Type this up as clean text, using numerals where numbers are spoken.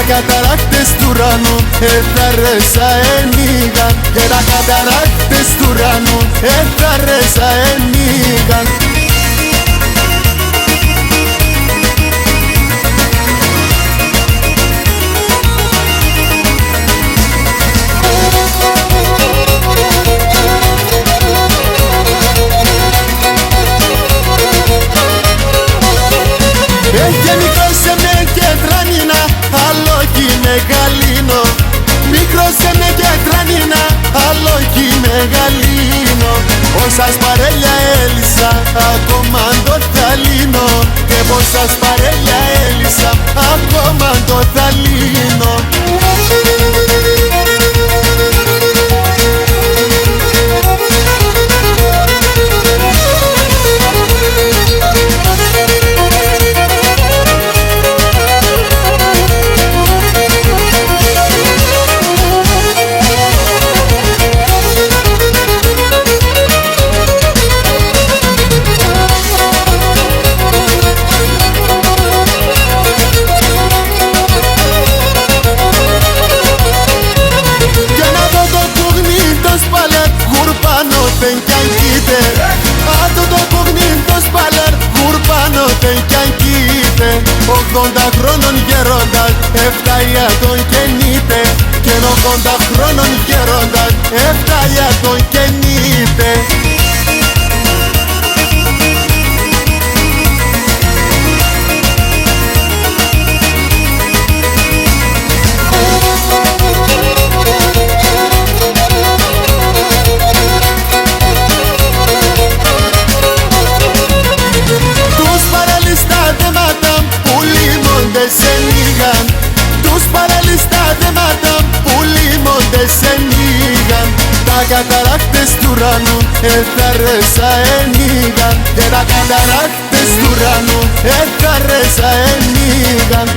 καταρράκτες του ουρανού έθαρρεσα ενίγαν, και τα καταρράκτες του ουρανού έθαρρεσα ενίγαν. Έχει μικρός με κεντρανίνα, άλλο κι μεγαλύνο. Μικρός με κεντρανίνα, άλλο κι μεγαλύνο. Όσας παρέλια έλυσα, ακόμα το θα λύνω. Και πόσας παρέλια έλυσα, ακόμα το θα λύνω. Γουρπάνωθεν κι αν κοίτε, άτο το κογνήτος παλέρ, γουρπάνωθεν κι αν κοίτε. 80 χρόνων γέροντας, 7 ιατών καινείται. Και 80 χρόνων γέροντας, 7 ιατών καινείται. Τους παραλυστά δεμάτα που λίμονται σε νίγαν. Τα καταρράκτες του ουρανού έθαρρεσα ενίγαν, και τα καταρράκτες του ουρανού έθαρρεσα ενίγαν.